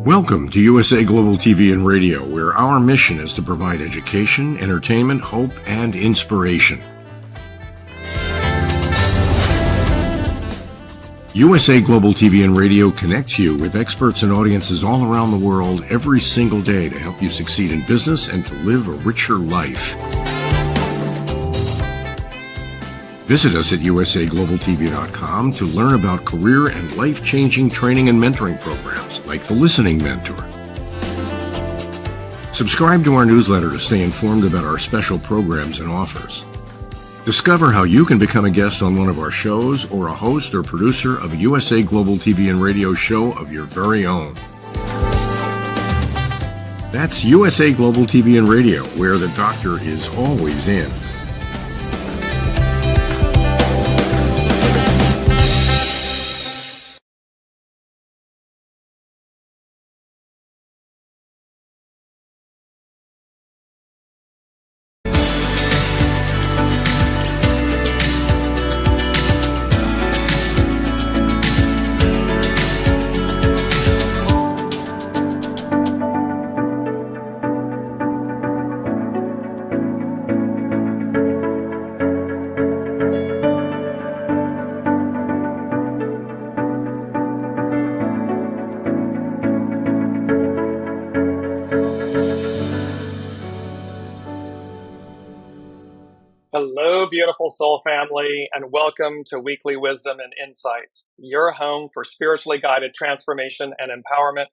Welcome to USA Global TV and Radio, where our mission is to provide education, entertainment, hope, and inspiration. USA Global TV and Radio connects you with experts and audiences all around the world every single day to help you succeed in business and to live a richer life. Visit us at usaglobaltv.com to learn about career and life-changing training and mentoring programs like the Listening Mentor. Subscribe to our newsletter to stay informed about our special programs and offers. Discover how you can become a guest on one of our shows or a host or producer of a USA Global TV and Radio show of your very own. That's USA Global TV and Radio, where the doctor is always in. Hello, beautiful soul family, and welcome to Weekly Wisdom and Insights, your home for spiritually guided transformation and empowerment.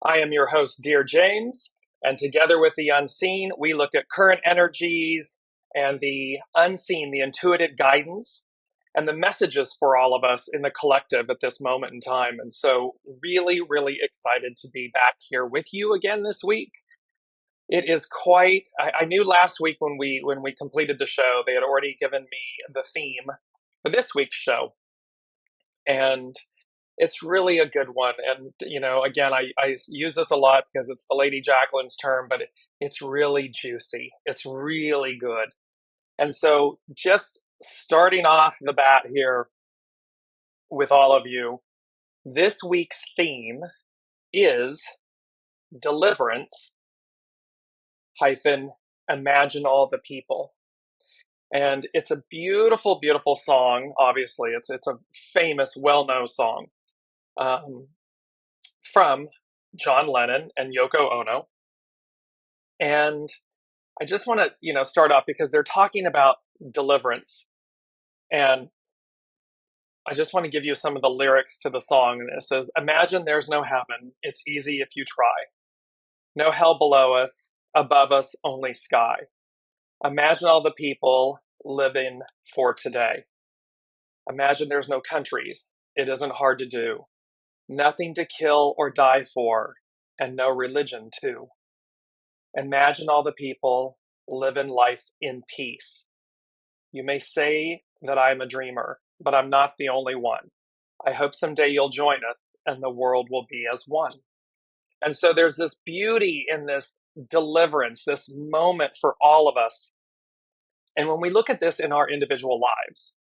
I am your host, Dearjames, and together with the unseen, we look at current energies and the unseen, the intuitive guidance, and the messages for all of us in the collective at this moment in time. And so really, really excited to be back here with you again this week. It is quite, I knew last week when we completed the show, they had already given me the theme for this week's show. And it's really a good one. And, you know, again, I use this a lot because it's the Lady Jacqueline's term, but it's really juicy. It's really good. And so just starting off the bat here with all of you, this week's theme is Deliverance - Imagine All the People. And it's a beautiful, beautiful song. Obviously, it's a famous, well-known song from John Lennon and Yoko Ono. And I just want to, start off because they're talking about deliverance. And I just want to give you some of the lyrics to the song. And it says, "Imagine there's no heaven. It's easy if you try. No hell below us. Above us, only sky. Imagine all the people living for today. Imagine there's no countries. It isn't hard to do. Nothing to kill or die for, and no religion too. Imagine all the people living life in peace. You may say that I'm a dreamer, but I'm not the only one. I hope someday you'll join us, and the world will be as one." And so there's this beauty in this deliverance, this moment for all of us. And when we look at this in our individual lives,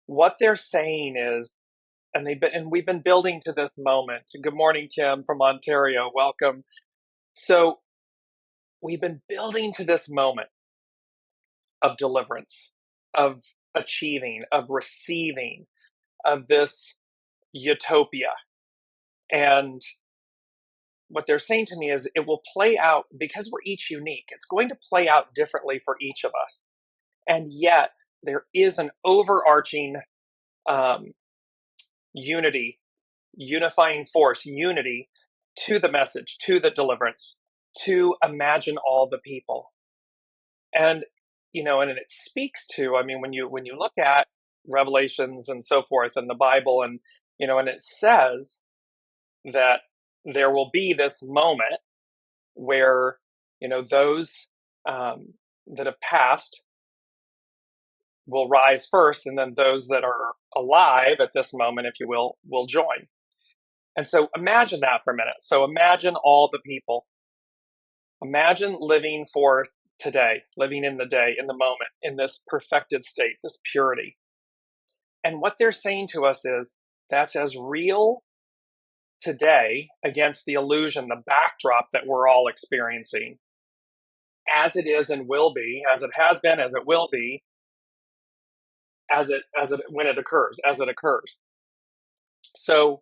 what they're saying is, and we've been building to this moment. Good morning, Kim from Ontario. Welcome. So we've been building to this moment of deliverance, of achieving, of receiving, of this utopia. And what they're saying to me is it will play out, because we're each unique, it's going to play out differently for each of us. And yet there is an overarching unifying force, unity to the message, to the deliverance, to imagine all the people. And, and it speaks to, when you look at Revelations and so forth and the Bible, and, and it says that there will be this moment where, those that have passed will rise first, and then those that are alive at this moment, if you will join. And so imagine that for a minute. So imagine all the people. Imagine living for today, living in the day, in the moment, in this perfected state, this purity. And what they're saying to us is that's as real today against the illusion, the backdrop that we're all experiencing, as it is and will be, as it has been, as it will be, when it occurs, as it occurs. So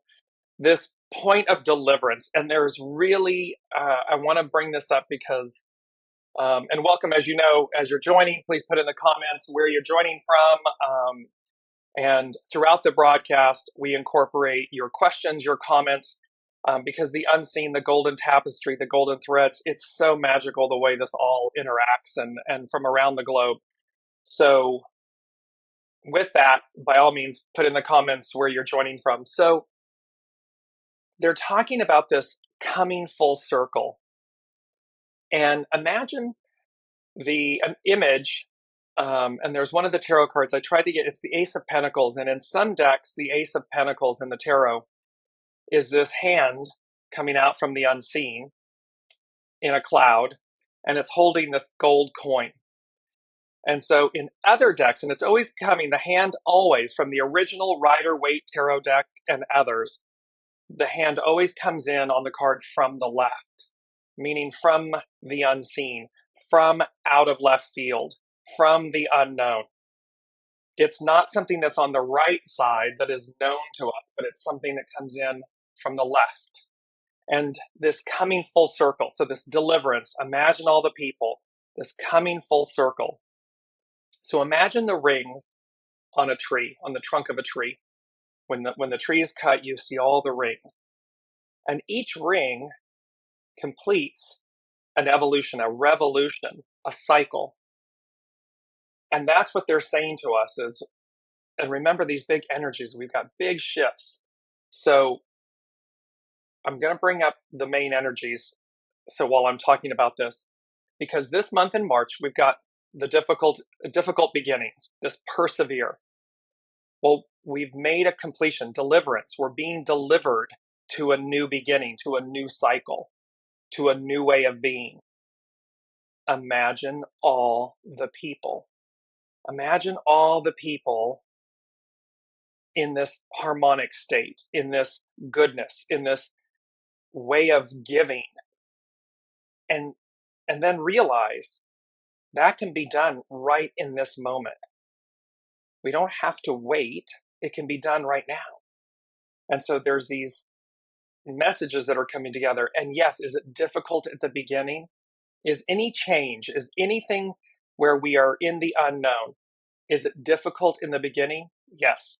this point of deliverance, and there's really, I want to bring this up because, and welcome, as you know, as you're joining, please put in the comments where you're joining from. And throughout the broadcast, we incorporate your questions, your comments, because the unseen, the golden tapestry, the golden threads, it's so magical the way this all interacts and from around the globe. So with that, by all means, put in the comments where you're joining from. So they're talking about this coming full circle. And imagine an image, and there's one of the tarot cards I tried to get, it's the Ace of Pentacles. And in some decks, the Ace of Pentacles in the tarot is this hand coming out from the unseen in a cloud, and it's holding this gold coin. And so in other decks, and it's always coming, the hand always, from the original Rider-Waite tarot deck and others, the hand always comes in on the card from the left, meaning from the unseen, from out of left field, from the unknown. It's not something that's on the right side that is known to us, but it's something that comes in from the left. And this coming full circle, so this deliverance, imagine all the people, this coming full circle. So imagine the rings on a tree, on the trunk of a tree. When the tree is cut, you see all the rings. And each ring completes an evolution, a revolution, a cycle. And that's what they're saying to us is, and remember these big energies, we've got big shifts. So I'm going to bring up the main energies. So while I'm talking about this, because this month in March, we've got the difficult beginnings, this persevere. Well, we've made a completion, deliverance. We're being delivered to a new beginning, to a new cycle, to a new way of being. Imagine all the people. Imagine all the people in this harmonic state, in this goodness, in this way of giving. And then realize that can be done right in this moment. We don't have to wait. It can be done right now. And so there's these messages that are coming together. And yes, is it difficult at the beginning? Is any change, is anything where we are in the unknown, is it difficult in the beginning? Yes.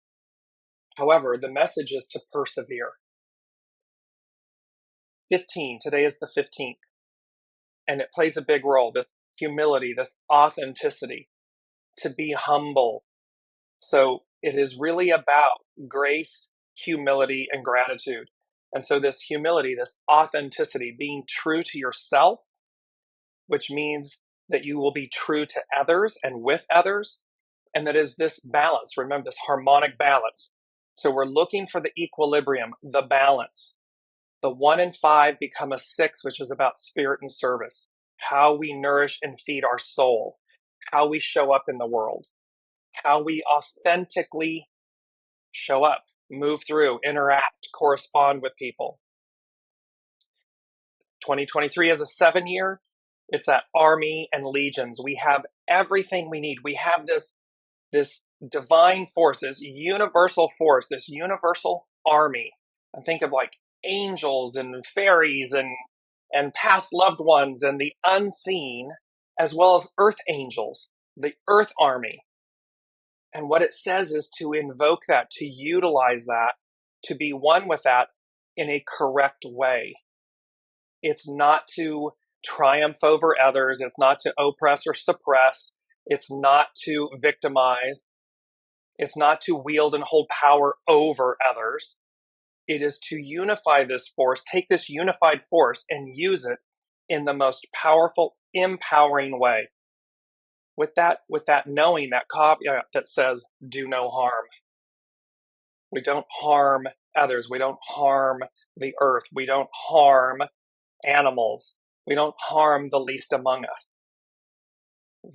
However, the message is to persevere. 15, today is the 15th. And it plays a big role, this humility, this authenticity, to be humble. So it is really about grace, humility, and gratitude. And so this humility, this authenticity, being true to yourself, which means that you will be true to others and with others. And that is this balance. Remember this harmonic balance. So we're looking for the equilibrium, the balance. The 1 and 5 become a 6, which is about spirit and service. How we nourish and feed our soul. How we show up in the world. How we authentically show up, move through, interact, correspond with people. 2023 is a 7-year. It's at Army and Legions. We have everything we need. We have this divine force, this universal force, this universal army. And think of like angels and fairies and past loved ones and the unseen, as well as earth angels, the earth army. And what it says is to invoke that, to utilize that, to be one with that in a correct way. It's not to triumph over others. It's not to oppress or suppress. It's not to victimize. It's not to wield and hold power over others. It is to unify this force, take this unified force and use it in the most powerful, empowering way. With that knowing, that caveat that says, do no harm. We don't harm others. We don't harm the earth. We don't harm animals. We don't harm the least among us.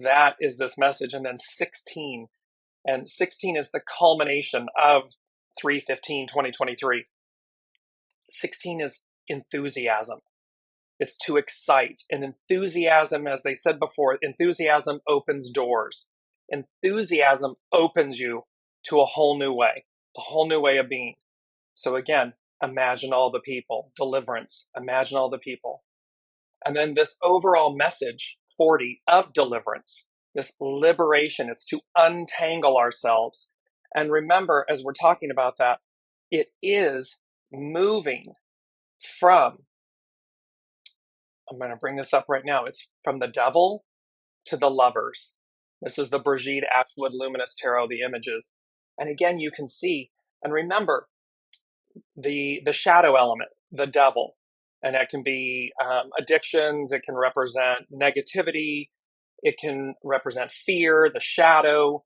That is this message. And then 16. And 16 is the culmination of 3/15/2023. 16 is enthusiasm. It's to excite. And enthusiasm, as they said before, enthusiasm opens doors. Enthusiasm opens you to a whole new way of being. So again, imagine all the people. Deliverance, imagine all the people. And then this overall message, 40, of deliverance, this liberation, it's to untangle ourselves. And remember, as we're talking about that, it is moving from, I'm going to bring this up right now, it's from the devil to the lovers. This is the Brigitte Ashwood Luminous Tarot, the images. And again, you can see, and remember, the shadow element, the devil, and it can be addictions, it can represent negativity, it can represent fear, the shadow.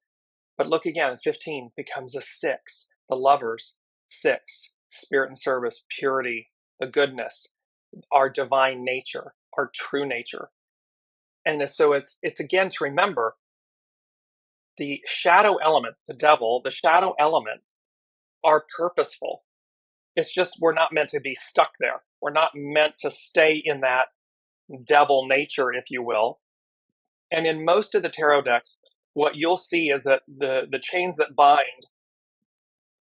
But look again, 15 becomes a 6, the lovers, 6, spirit and service, purity, the goodness, our divine nature, our true nature. And so it's again to remember the shadow element, the devil, the shadow elements are purposeful. It's just we're not meant to be stuck there. We're not meant to stay in that devil nature, if you will. And in most of the tarot decks, what you'll see is that the chains that bind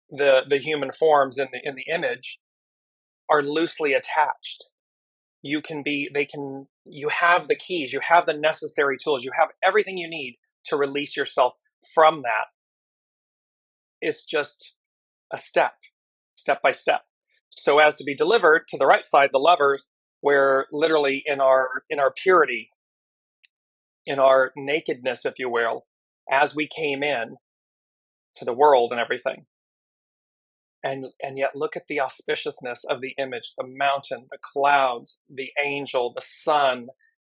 the human forms in the image are loosely attached. You have the keys, you have the necessary tools, you have everything you need to release yourself from that. It's just a step by step, so as to be delivered to the right side, the lovers, where literally in our purity, in our nakedness, if you will, as we came in to the world and everything. And yet look at the auspiciousness of the image, the mountain, the clouds, the angel, the sun,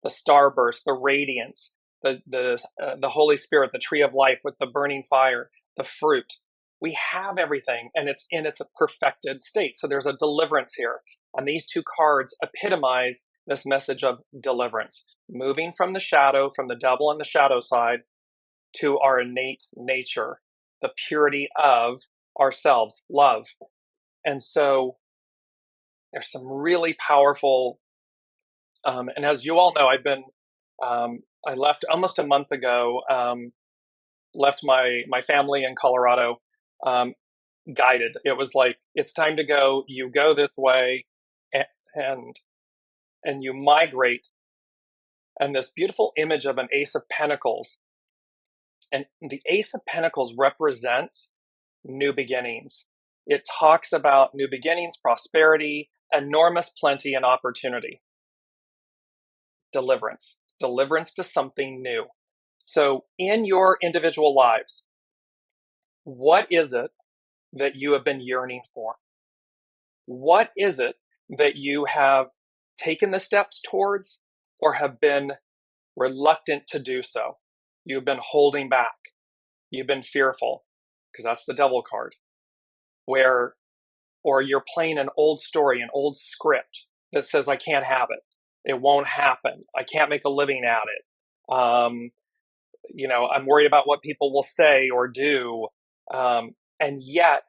the starburst, the radiance, the Holy Spirit, the tree of life with the burning fire, the fruit. We have everything, and it's in its perfected state. So there's a deliverance here. And these two cards epitomize this message of deliverance, moving from the shadow, from the devil and the shadow side, to our innate nature, the purity of ourselves, love. And so there's some really powerful, and as you all know, I left almost a month ago, left my family in Colorado, guided. It was like, it's time to go, you go this way, and you migrate. And this beautiful image of an Ace of Pentacles, and the Ace of Pentacles represents new beginnings. It talks about new beginnings, prosperity, enormous plenty, and opportunity. Deliverance to something new. So in your individual lives, what is it that you have been yearning for? What is it that you have taken the steps towards or have been reluctant to do so? You've been holding back. You've been fearful, because that's the devil card. Or you're playing an old story, an old script that says, I can't have it. It won't happen. I can't make a living at it. I'm worried about what people will say or do. And yet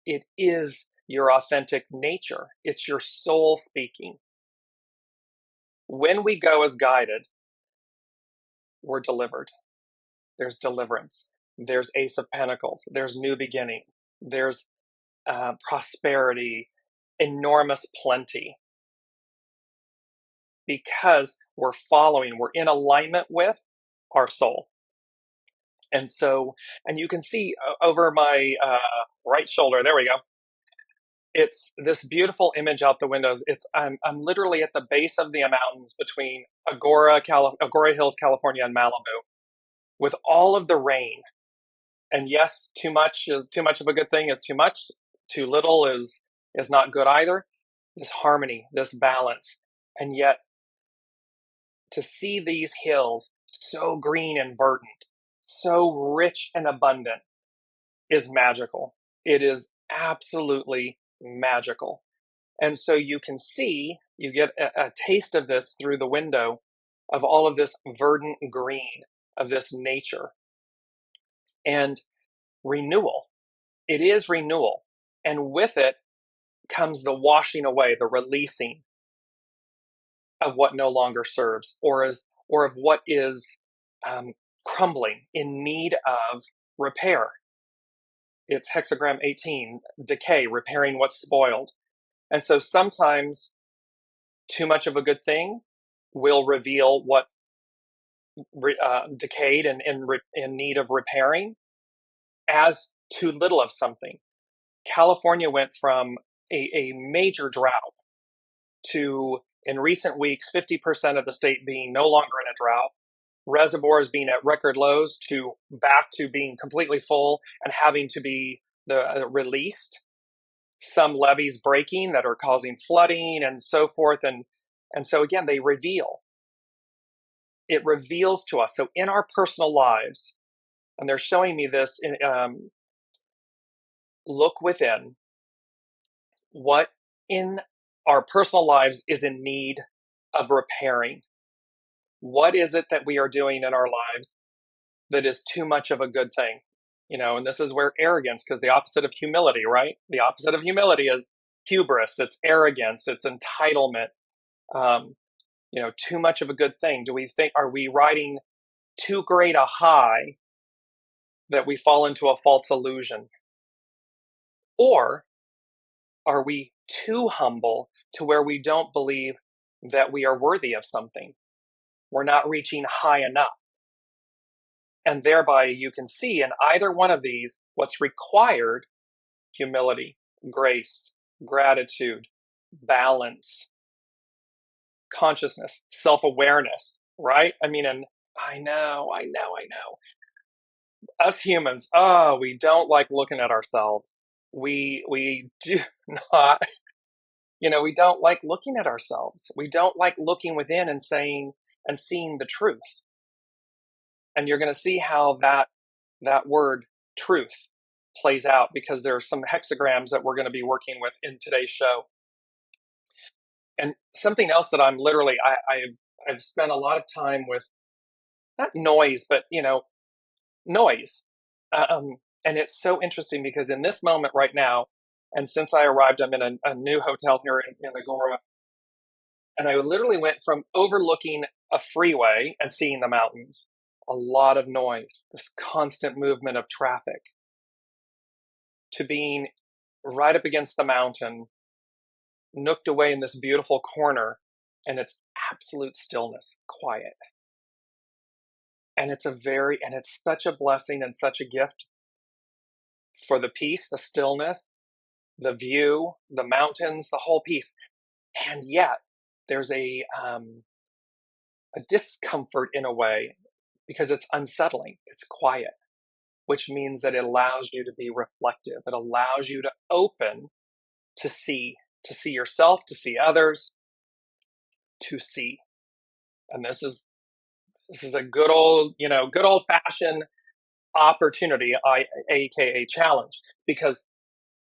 it is your authentic nature. It's your soul speaking. When we go as guided, we're delivered. There's deliverance. There's Ace of Pentacles. There's new beginning. There's prosperity, enormous plenty. Because we're in alignment with our soul. And so, and you can see over my right shoulder, there we go. It's this beautiful image out the windows. I'm literally at the base of the mountains between Agora Hills, California, and Malibu, with all of the rain. And yes, too much of a good thing is too much. Too little is not good either. This harmony, this balance. And yet, to see these hills so green and verdant, so rich and abundant, is magical. It is absolutely magical. And so you can see, you get a taste of this through the window, of all of this verdant green, of this nature. And renewal. It is renewal. And with it, comes the washing away, the releasing of what no longer serves, or of what is crumbling, in need of repair. It's hexagram 18, decay, repairing what's spoiled. And so sometimes too much of a good thing will reveal what's decayed and in need of repairing, as too little of something. California went from a major drought to, in recent weeks, 50% of the state being no longer in a drought, reservoirs being at record lows, to back to being completely full and having to be released. Some levees breaking that are causing flooding and so forth. And so again, it reveals to us. So in our personal lives, and they're showing me this, look within. What in our personal lives is in need of repairing? What is it that we are doing in our lives that is too much of a good thing? And this is where arrogance, because the opposite of humility, right? The opposite of humility is hubris. It's arrogance. It's entitlement. Too much of a good thing. Are we riding too great a high that we fall into a false illusion? Or are we too humble to where we don't believe that we are worthy of something? We're not reaching high enough. And thereby you can see in either one of these what's required: humility, grace, gratitude, balance, consciousness, self-awareness, right? And I know. Us humans, we don't like looking at ourselves. We do not, we don't like looking at ourselves. We don't like looking within and seeing the truth. And you're going to see how that word truth plays out, because there are some hexagrams that we're going to be working with in today's show. And something else that I've spent a lot of time with, not noise, but noise. And it's so interesting because in this moment right now, and since I arrived, I'm in a new hotel here in Agora, and I literally went from overlooking a freeway and seeing the mountains, a lot of noise, this constant movement of traffic, to being right up against the mountain, nooked away in this beautiful corner, and it's absolute stillness, quiet. And it's such a blessing and such a gift for the peace, the stillness, the view, the mountains, the whole piece. And yet there's a discomfort in a way, because it's unsettling. It's quiet, which means that it allows you to be reflective. It allows you to open to see yourself, to see others, to see. And this is a good old fashioned opportunity, aka challenge, because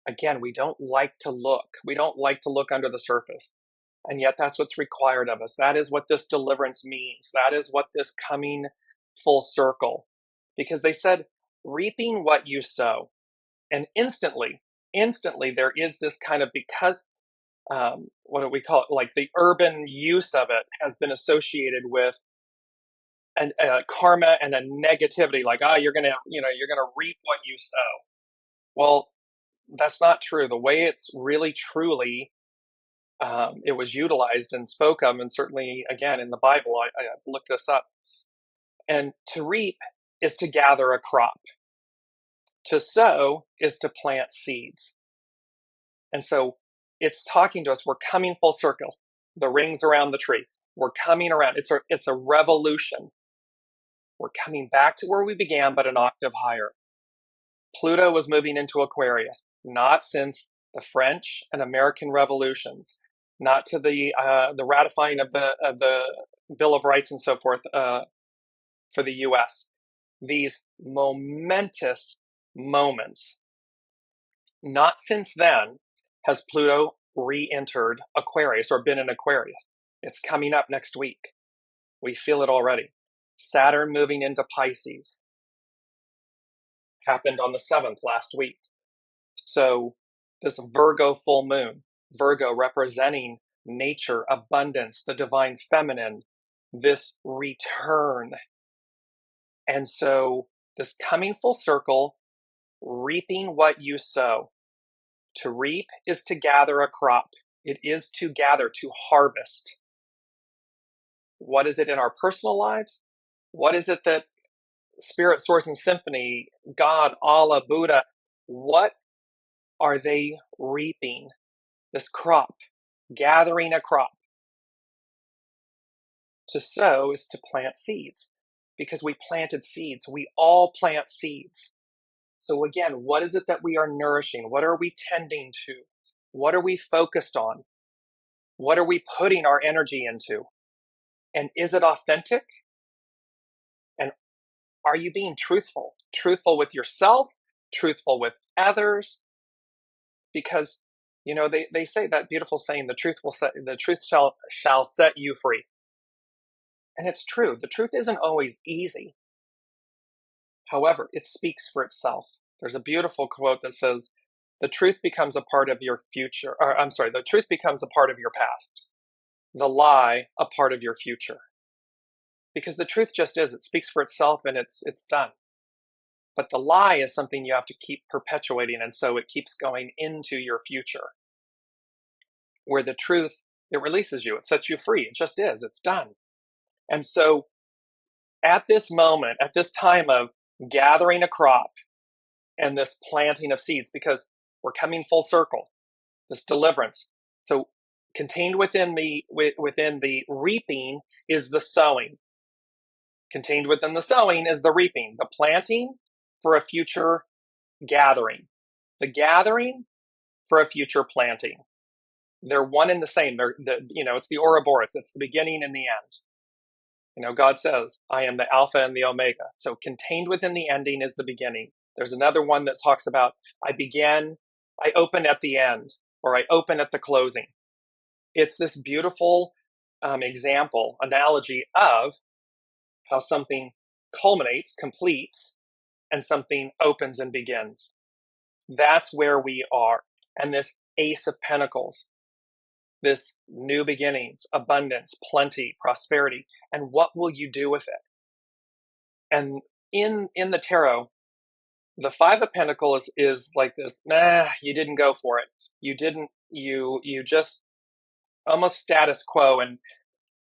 again, we don't like to look. We don't like to look under the surface. And yet that's what's required of us. That is what this deliverance means. That is what this coming full circle, because they said, reaping what you sow. And instantly there is this kind of, because what do we call it? Like the urban use of it has been associated with karma and a negativity, like, you're gonna reap what you sow. Well, that's not true. The way it's really truly it was utilized and spoke of, and certainly again in the Bible, I looked this up. And to reap is to gather a crop. To sow is to plant seeds. And so it's talking to us. We're coming full circle. The rings around the tree. We're coming around. It's a revolution. We're coming back to where we began, but an octave higher. Pluto was moving into Aquarius, not since the French and American revolutions, not to the ratifying of the Bill of Rights and so forth for the U.S. These momentous moments. Not since then has Pluto re-entered Aquarius or been in Aquarius. It's coming up next week. We feel it already. Saturn moving into Pisces happened on the 7th last week. So this Virgo full moon, Virgo representing nature, abundance, the divine feminine, this return. And so this coming full circle, reaping what you sow. To reap is to gather a crop. It is to gather, to harvest. What is it in our personal lives? What is it that Spirit, Source, and Symphony, God, Allah, Buddha, what are they reaping? This crop, gathering a crop. To sow is to plant seeds, because we planted seeds. We all plant seeds. So again, what is it that we are nourishing? What are we tending to? What are we focused on? What are we putting our energy into? And is it authentic? And are you being truthful? Truthful with yourself, truthful with others? Because, they say that beautiful saying, the truth shall set you free. And it's true. The truth isn't always easy. However, it speaks for itself. There's a beautiful quote that says, the truth becomes a part of your future. The truth becomes a part of your past. The lie, a part of your future. Because the truth just is, it speaks for itself and it's done. But the lie is something you have to keep perpetuating, and so it keeps going into your future. Where the truth, it releases you, it sets you free. It just is, it's done. And so at this moment, at this time of gathering a crop and this planting of seeds, because we're coming full circle, this deliverance. So contained within the reaping is the sowing. Contained within the sowing is the reaping, the planting for a future gathering, the gathering for a future planting. They're one and the same. It's the Ouroboros. It's the beginning and the end. God says, I am the Alpha and the Omega. So contained within the ending is the beginning. There's another one that talks about, I open at the end, or I open at the closing. It's this beautiful analogy of how something culminates, completes, and something opens and begins. That's where we are. And this Ace of Pentacles, this new beginnings, abundance, plenty, prosperity, and what will you do with it? And in the tarot, the Five of Pentacles is like this, you didn't go for it. You just almost status quo. And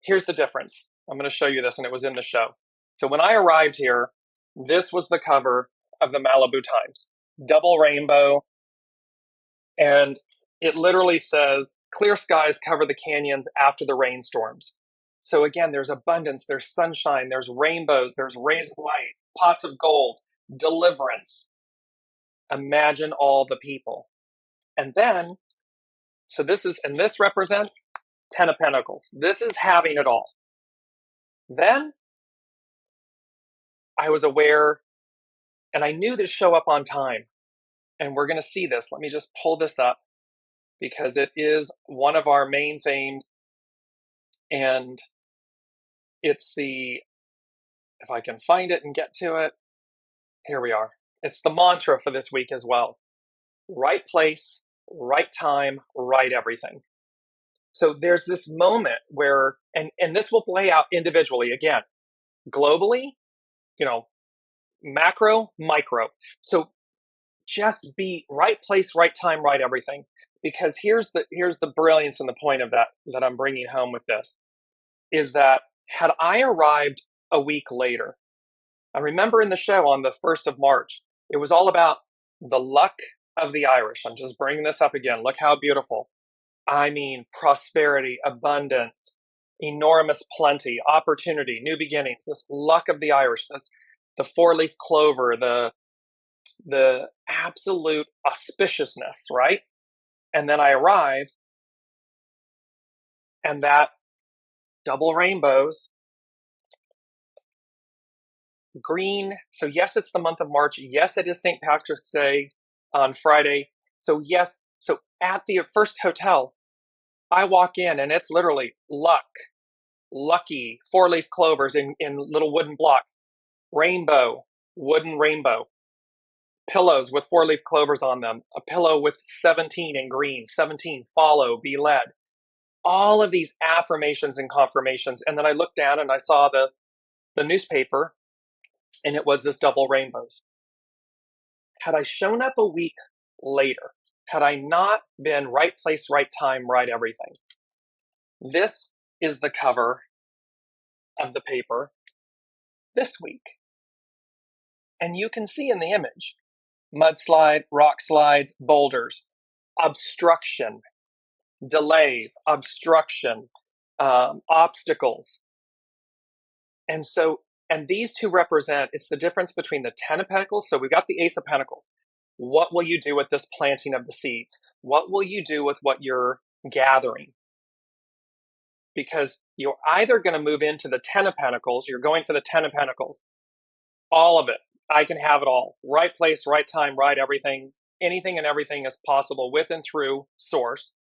here's the difference. I'm going to show you this, and it was in the show. So when I arrived here, this was the cover of the Malibu Times, double rainbow, and it literally says, clear skies cover the canyons after the rainstorms. So again, there's abundance, there's sunshine, there's rainbows, there's rays of light, pots of gold, deliverance. Imagine all the people. And then, this represents 10 of Pentacles. This is having it all. Then I was aware, and I knew to show up on time. And we're going to see this. Let me just pull this up, because it is one of our main themes. And it's if I can find it and get to it, here we are. It's the mantra for this week as well. Right place, right time, right everything. So there's this moment where, and this will play out individually again, globally, macro, micro. So just be right place, right time, right everything. Because here's the brilliance and the point of that I'm bringing home with this, is that had I arrived a week later, I remember in the show on the 1st of March, it was all about the luck of the Irish. I'm just bringing this up again. Look how beautiful. I mean, prosperity, abundance, enormous plenty, opportunity, new beginnings, this luck of the Irish, the four-leaf clover, the absolute auspiciousness, right? And then I arrive, and that double rainbows, green. So yes, it's the month of March. Yes, it is St. Patrick's Day on Friday. So yes, so at the first hotel, I walk in and it's literally luck, lucky, four-leaf clovers in little wooden blocks, rainbow, wooden rainbow, pillows with 4-leaf clovers on them, a pillow with 17 in green, 17, follow, be led. All of these affirmations and confirmations. And then I looked down and I saw the newspaper, and it was this double rainbows. Had I shown up a week later, had I not been right place, right time, right everything, this is the cover of the paper this week. And you can see in the image, mudslide, rock slides, boulders, obstruction, delays, obstruction, obstacles. And these two represent, it's the difference between the 10 of Pentacles. So we've got the Ace of Pentacles. What will you do with this planting of the seeds? What will you do with what you're gathering? Because you're either going to move into the 10 of Pentacles, you're going for the 10 of Pentacles, all of it. I can have it all. Right place, right time, right everything. Anything and everything is possible with and through Source,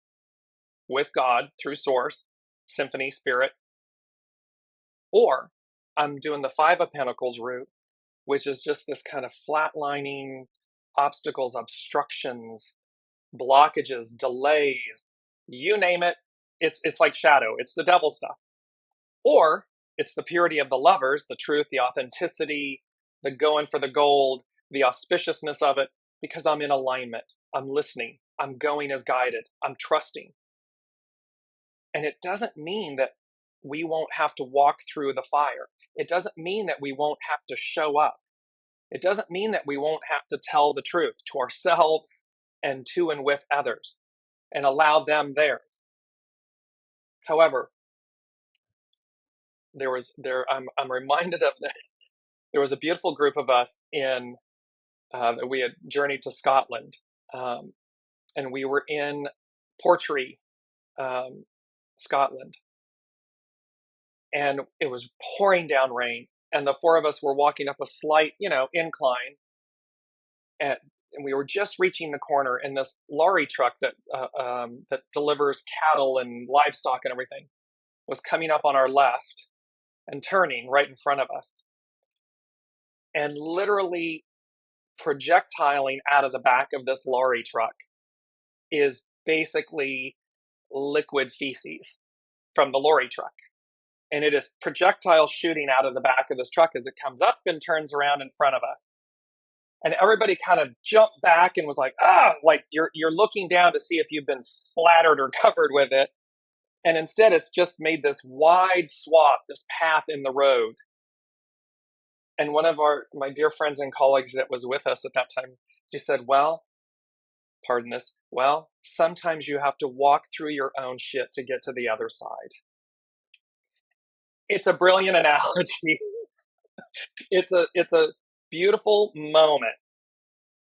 with God, through Source, Symphony, Spirit. Or I'm doing the 5 of Pentacles route, which is just this kind of flatlining, obstacles, obstructions, blockages, delays, you name it. It's like shadow. It's the devil stuff. Or it's the purity of the lovers, the truth, the authenticity, the going for the gold, the auspiciousness of it, because I'm in alignment. I'm listening. I'm going as guided. I'm trusting. And it doesn't mean that we won't have to walk through the fire. It doesn't mean that we won't have to show up. It doesn't mean that we won't have to tell the truth to ourselves and to and with others and allow them theirs. However, I'm reminded of this. There was a beautiful group of us that we had journeyed to Scotland, and we were in Portree, Scotland, and it was pouring down rain, and the 4 of us were walking up a slight, incline, and we were just reaching the corner, and this lorry truck that delivers cattle and livestock and everything was coming up on our left and turning right in front of us, and literally projectiling out of the back of this lorry truck is basically liquid feces from the lorry truck. And it is projectile shooting out of the back of this truck as it comes up and turns around in front of us. And everybody kind of jumped back and was like, like you're looking down to see if you've been splattered or covered with it. And instead it's just made this wide swath, this path in the road. And one of my dear friends and colleagues that was with us at that time, she said, well, sometimes you have to walk through your own shit to get to the other side. It's a brilliant analogy. It's a beautiful moment.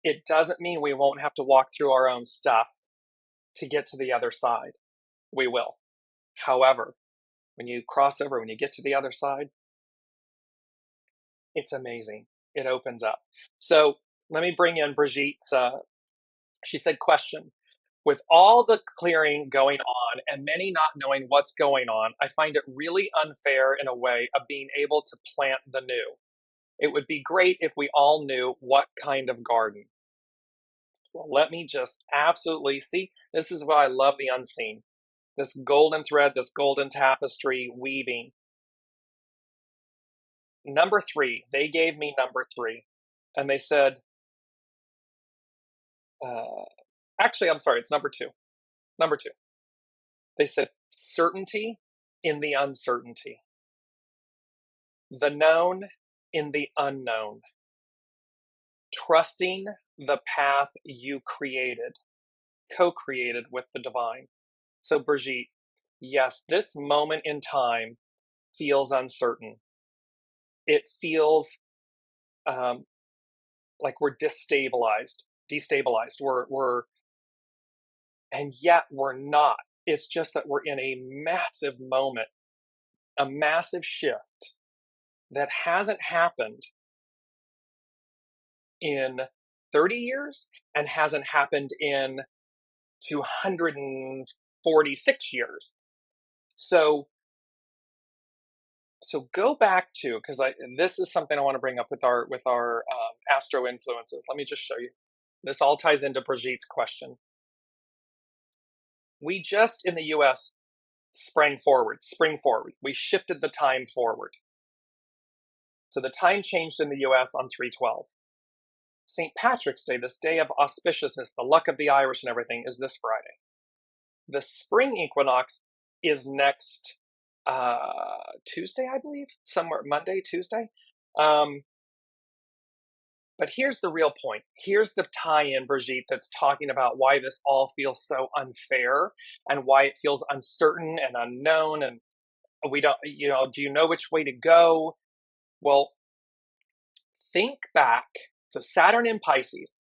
It doesn't mean we won't have to walk through our own stuff to get to the other side. We will. However, when you cross over, when you get to the other side, it's amazing. It opens up. So let me bring in Brigitte's, she said, question. With all the clearing going on and many not knowing what's going on, I find it really unfair in a way of being able to plant the new. It would be great if we all knew what kind of garden. Well, let me just absolutely see. This is why I love the unseen. This golden thread, this golden tapestry weaving. Number 3, they gave me number 3. And they said, actually, I'm sorry, it's number 2. Number 2. They said, certainty in the uncertainty. The known in the unknown. Trusting the path you created, co-created with the divine. So Brigitte, yes, this moment in time feels uncertain. It feels like we're destabilized. And yet we're not. It's just that we're in a massive moment, a massive shift that hasn't happened in 30 years and hasn't happened in 246 years. So So go back to, because this is something I want to bring up with our astro influences. Let me just show you. This all ties into Brigitte's question. We just in the U.S. spring forward. We shifted the time forward. So the time changed in the U.S. on 3/12. St. Patrick's Day, this day of auspiciousness, the luck of the Irish and everything, is this Friday. The spring equinox is next Tuesday, I believe, somewhere Monday, Tuesday. But here's the real point. Here's the tie-in, Brigitte, that's talking about why this all feels so unfair and why it feels uncertain and unknown. And we don't, do you know which way to go? Well, think back. So Saturn in Pisces,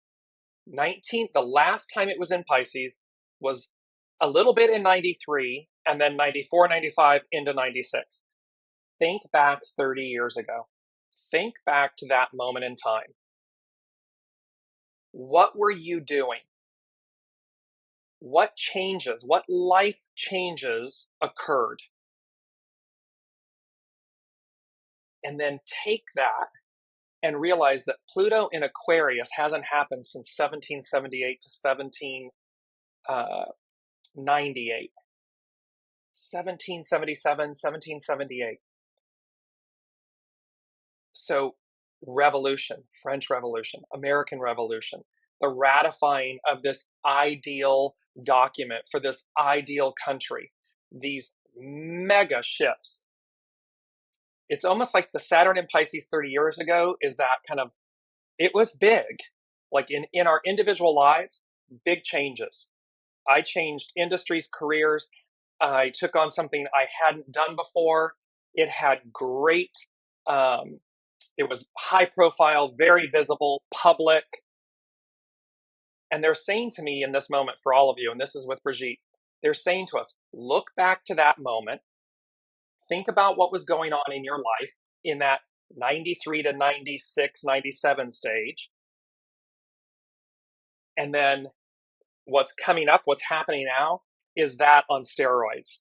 the last time it was in Pisces was a little bit in 93 and then 94, 95 into 96. Think back 30 years ago. Think back to that moment in time. What were you doing? What changes, what life changes occurred? And then take that and realize that Pluto in Aquarius hasn't happened since 1778 to 1798. 1777, 1778. So revolution, French Revolution, American Revolution, the ratifying of this ideal document for this ideal country, these mega shifts. It's almost like the Saturn in Pisces 30 years ago is that kind of, it was big. Like in our individual lives, big changes. I changed industries, careers. I took on something I hadn't done before. It had great, it was high profile, very visible, public. And they're saying to me in this moment, for all of you, and this is with Brigitte, they're saying to us, look back to that moment. Think about what was going on in your life in that 93 to 96, 97 stage. And then what's coming up, what's happening now, is that on steroids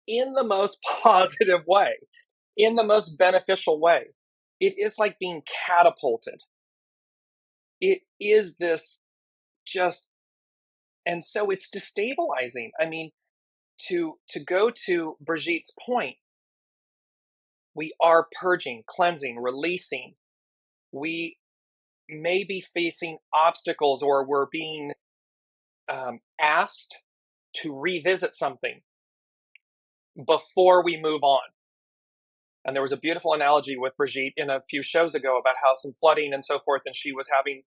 in the most positive way, in the most beneficial way. It is like being catapulted. It is this just, and so it's destabilizing. I mean, to go to Brigitte's point, we are purging, cleansing, releasing. We may be facing obstacles, or we're being asked to revisit something before we move on. And there was a beautiful analogy with Brigitte in a few shows ago about how some flooding and so forth, and she was having,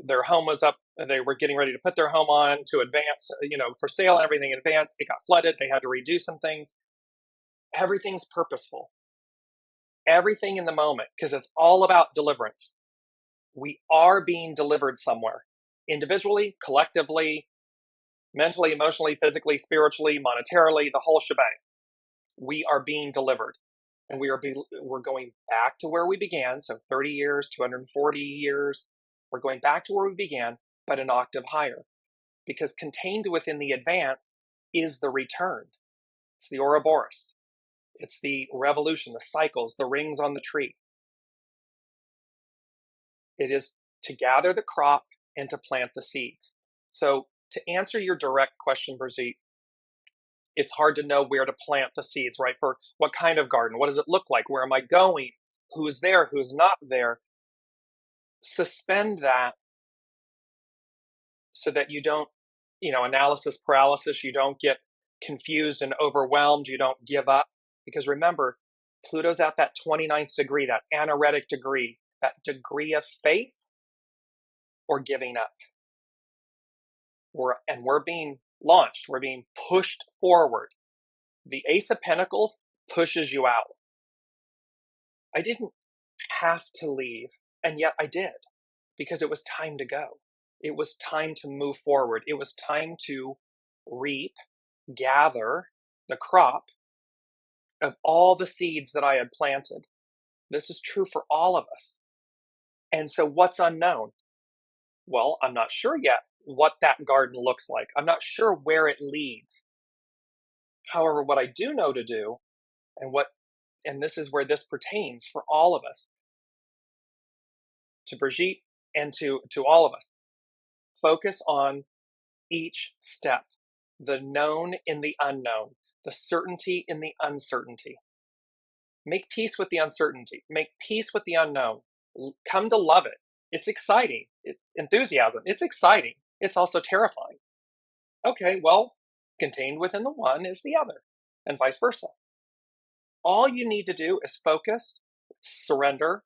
their home was up, they were getting ready to put their home on to advance, for sale and everything in advance. It got flooded, they had to redo some things. Everything's purposeful. Everything in the moment, because it's all about deliverance. We are being delivered somewhere, individually, collectively, mentally, emotionally, physically, spiritually, monetarily, the whole shebang. We are being delivered. And we're going back to where we began. So 30 years, 240 years. We're going back to where we began, but an octave higher. Because contained within the advance is the return. It's the Ouroboros. It's the revolution, the cycles, the rings on the tree. It is to gather the crop and to plant the seeds. So to answer your direct question, Brigitte, it's hard to know where to plant the seeds, right? For what kind of garden? What does it look like? Where am I going? Who's there? Who's not there? Suspend that so that you don't, analysis paralysis, you don't get confused and overwhelmed, you don't give up. Because remember, Pluto's at that 29th degree, that anaretic degree, that degree of faith or giving up. We're being launched. We're being pushed forward. The Ace of Pentacles pushes you out. I didn't have to leave, and yet I did, because it was time to go. It was time to move forward. It was time to reap, gather the crop of all the seeds that I had planted. This is true for all of us. And so what's unknown? Well, I'm not sure yet what that garden looks like. I'm not sure where it leads. However, what I do know to do, and what and this is where this pertains for all of us, to Brigitte and to all of us, focus on each step, the known in the unknown, the certainty in the uncertainty. Make peace with the uncertainty. Make peace with the unknown. Come to love it. It's exciting. It's enthusiasm. It's exciting. It's also terrifying. Okay, well, contained within the one is the other, and vice versa. All you need to do is focus, surrender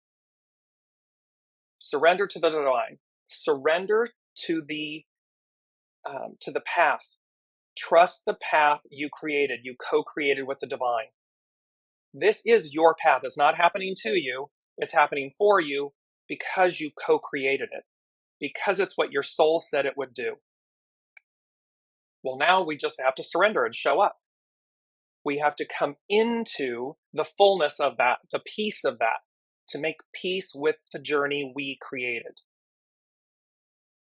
to the divine, surrender to the path. Trust the path you created, you co-created with the divine. This is your path. It's not happening to you. It's happening for you because you co-created it, because it's what your soul said it would do. Well, now we just have to surrender and show up. We have to come into the fullness of that, the peace of that, to make peace with the journey we created.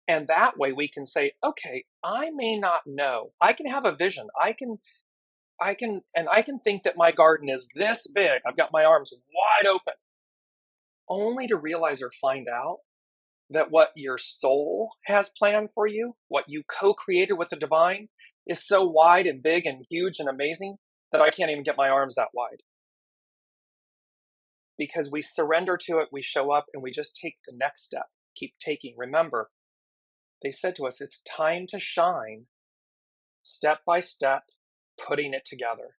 And that way we can say, okay, I may not know. I can have a vision. I can think that my garden is this big. I've got my arms wide open. Only to realize or find out that what your soul has planned for you, what you co-created with the divine, is so wide and big and huge and amazing that I can't even get my arms that wide. Because we surrender to it, we show up, and we just take the next step. Keep taking. Remember, they said to us, it's time to shine, step by step, putting it together.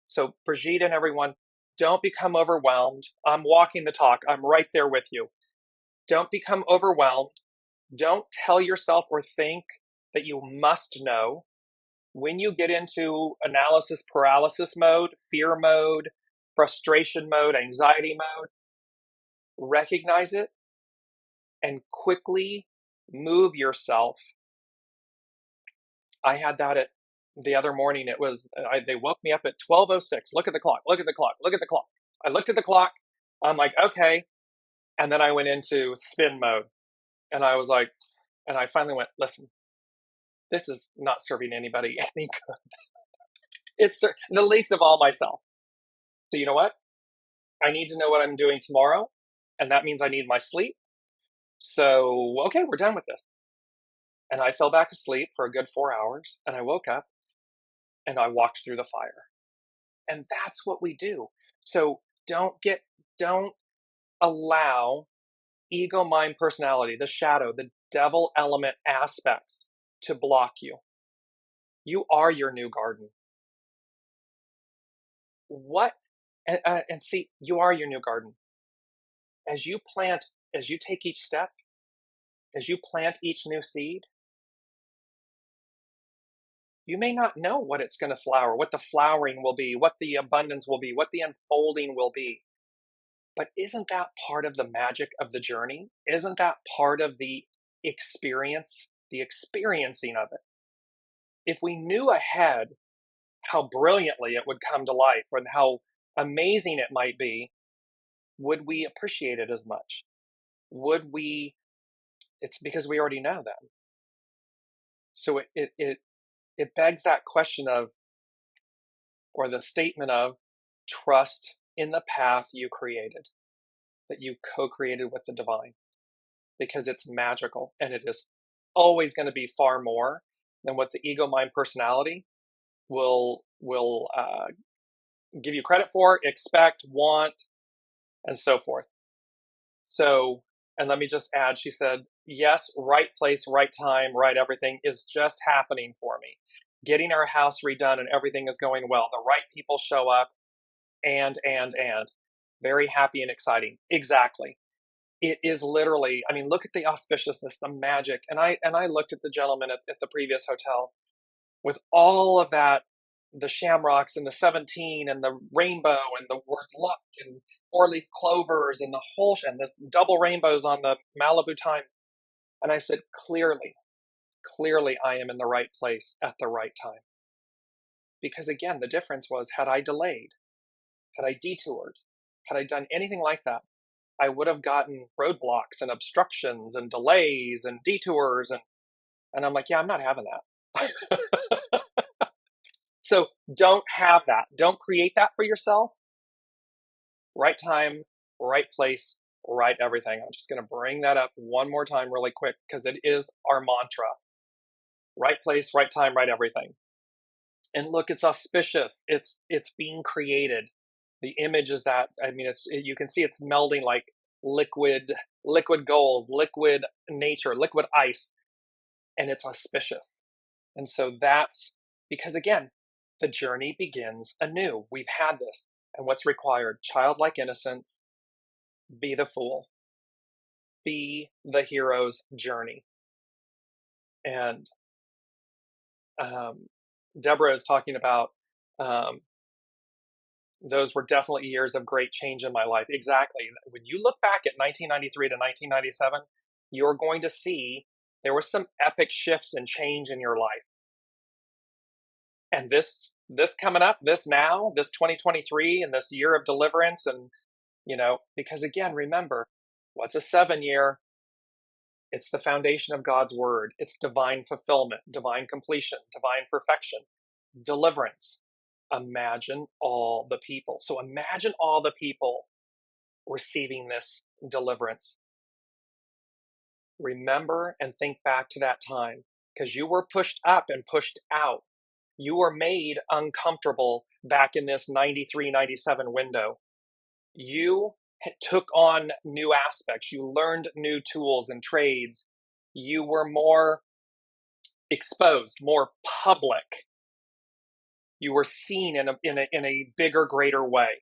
So Brigitte and everyone, don't become overwhelmed. I'm walking the talk. I'm right there with you. Don't become overwhelmed. Don't tell yourself or think that you must know. When you get into analysis paralysis mode, fear mode, frustration mode, anxiety mode, recognize it and quickly move yourself. I had that at the other morning. It was, they woke me up at 12:06. Look at the clock, look at the clock, look at the clock. I looked at the clock. I'm like, okay. And then I went into spin mode and I was like, and I finally went, listen, this is not serving anybody any good. It's the least of all myself. So you know what? I need to know what I'm doing tomorrow. And that means I need my sleep. So, okay, we're done with this. And I fell back asleep for a good 4 hours. And I woke up and I walked through the fire. And that's what we do. So don't allow ego, mind, personality, the shadow, the devil element aspects to block you. You are your new garden. And see, you are your new garden. As you take each step, as you plant each new seed, you may not know what it's going to flower, what the flowering will be, what the abundance will be, what the unfolding will be. But isn't that part of the magic of the journey? Isn't that part of the experience, the experiencing of it? If we knew ahead how brilliantly it would come to life and how amazing it might be, would we appreciate it as much? Would we? It's because we already know them. So it begs that question of, or the statement of, trust in the path you created, that you co-created with the divine, because it's magical and it is always going to be far more than what the ego, mind, personality will give you credit for, expect, want, and so forth. So, and let me just add, she said, yes, right place, right time, right everything is just happening for me. Getting our house redone and everything is going well. The right people show up and. Very happy and exciting. Exactly. It is literally, I mean, look at the auspiciousness, the magic. And I looked at the gentleman at the previous hotel with all of that, the shamrocks and the 17 and the rainbow and the word luck and 4-leaf clovers and the whole, and this double rainbows on the Malibu Times. And I said, clearly, I am in the right place at the right time. Because again, the difference was, had I delayed, had I detoured, had I done anything like that, I would have gotten roadblocks and obstructions and delays and detours. And I'm like, yeah, I'm not having that. So don't have that. Don't create that for yourself. Right time, right place, right everything. I'm just going to bring that up one more time really quick because it is our mantra. Right place, right time, right everything. And look, it's auspicious. It's being created. The image is that, I mean, you can see it's melding like liquid gold, liquid nature, liquid ice, and it's auspicious. And so that's because, again, the journey begins anew. We've had this. And what's required? Childlike innocence, be the fool, be the hero's journey. And Deborah is talking about um, those were definitely years of great change in my life. Exactly. When you look back at 1993 to 1997, you're going to see there were some epic shifts and change in your life. And this coming up, this now, this 2023 and this year of deliverance, and because again, remember, what's a 7 year? It's the foundation of God's word. It's divine fulfillment, divine completion, divine perfection, deliverance. Imagine all the people. So imagine all the people receiving this deliverance. Remember and think back to that time because you were pushed up and pushed out. You were made uncomfortable back in this 93, 97 window. You took on new aspects. You learned new tools and trades. You were more exposed, more public. You were seen in a bigger, greater way.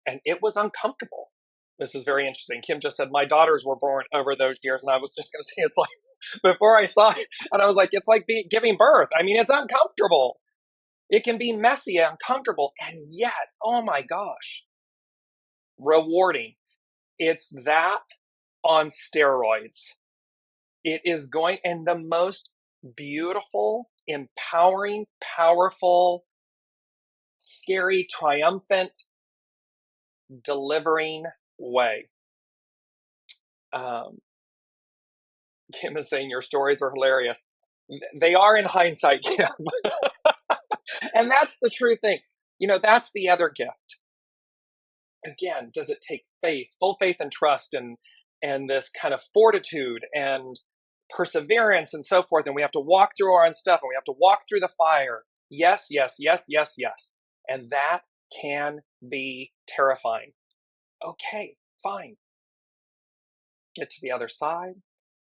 And it was uncomfortable. This is very interesting. Kim just said, my daughters were born over those years. And I was just going to say, it's like, before I saw it, and I was like, it's like giving birth. I mean, it's uncomfortable. It can be messy, uncomfortable. And yet, oh my gosh, rewarding. It's that on steroids. It is going in the most beautiful, empowering, powerful, scary, triumphant, delivering way. Kim is saying your stories are hilarious. They are in hindsight, Kim. And that's the true thing. That's the other gift. Again, does it take faith, full faith and trust, and this kind of fortitude and perseverance and so forth, and we have to walk through our own stuff, and we have to walk through the fire. Yes, yes, yes, yes, yes. And that can be terrifying. Okay, fine. Get to the other side.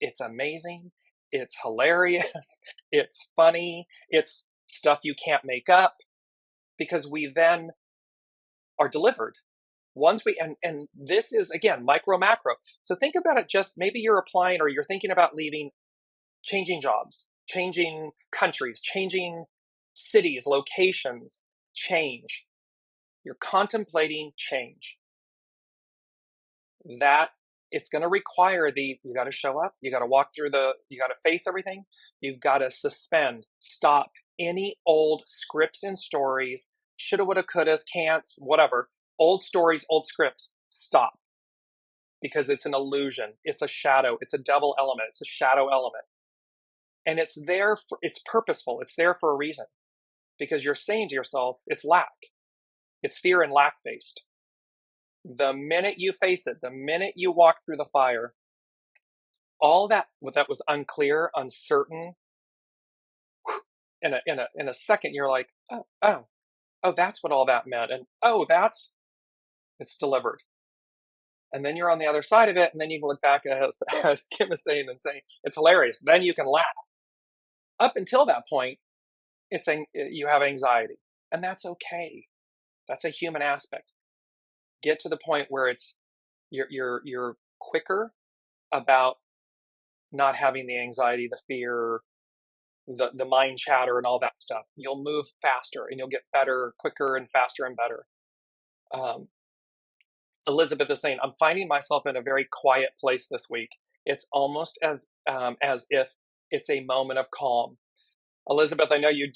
It's amazing. It's hilarious. It's funny. It's stuff you can't make up because we then are delivered. Once we, and this is again, micro, macro. So think about it, just maybe you're applying or you're thinking about leaving, changing jobs, changing countries, changing cities, locations, change. You're contemplating change. That it's going to require you got to show up, you got to walk through you got to face everything, you've got to suspend, stop any old scripts and stories, shoulda, woulda, couldas, can'ts, whatever, old stories, old scripts, stop. Because it's an illusion, it's a shadow, it's a devil element, it's a shadow element. And it's purposeful, it's there for a reason. Because you're saying to yourself, it's lack. It's fear and lack based. The minute you face it, the minute you walk through the fire, all that was unclear, uncertain, in a second, you're like, oh, that's what all that meant. And it's delivered. And then you're on the other side of it. And then you can look back as Kim is saying and say, it's hilarious. Then you can laugh. Up until that point, you have anxiety, and that's okay. That's a human aspect. Get to the point where you're quicker about not having the anxiety, the fear, the mind chatter and all that stuff. You'll move faster and you'll get better, quicker and faster and better. Elizabeth is saying, I'm finding myself in a very quiet place this week. It's almost as if it's a moment of calm. Elizabeth, I know you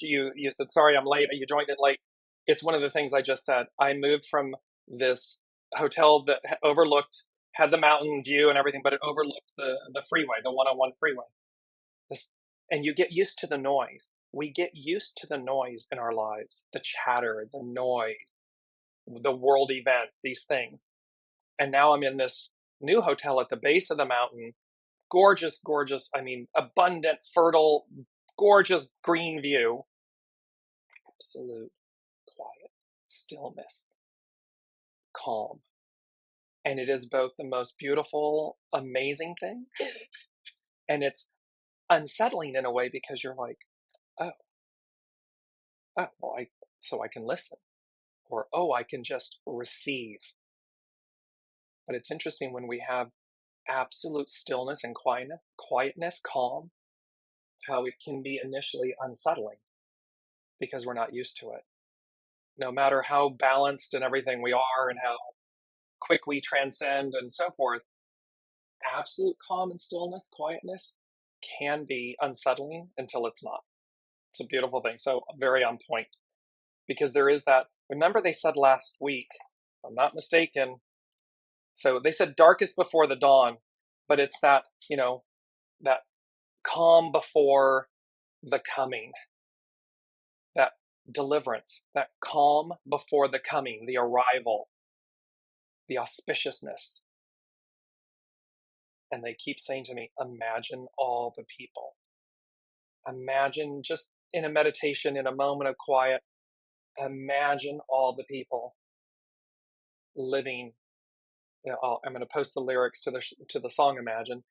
said, sorry, I'm late. You joined in late. It's one of the things I just said. I moved from this hotel that had the mountain view and everything, but it overlooked the freeway, the 101 freeway. And you get used to the noise. We get used to the noise in our lives, the chatter, the noise. the world events, these things. And now I'm in this new hotel at the base of the mountain. Gorgeous, gorgeous, I mean, abundant, fertile, gorgeous green view. Absolute quiet, stillness, calm. And it is both the most beautiful, amazing thing, and it's unsettling in a way because you're like, oh, well, so I can listen, or oh, I can just receive. But it's interesting when we have absolute stillness and quietness, calm, how it can be initially unsettling because we're not used to it. No matter how balanced and everything we are and how quick we transcend and so forth, absolute calm and stillness, quietness can be unsettling until it's not. It's a beautiful thing. So very on point, because there is that. Remember they said last week, if I'm not mistaken, so they said darkest before the dawn, but it's that, that calm before the coming, that deliverance, that calm before the coming, the arrival, the auspiciousness. And they keep saying to me, imagine all the people. Imagine, just in a meditation, in a moment of quiet, imagine all the people living. I'm going to post the lyrics to the song Imagine,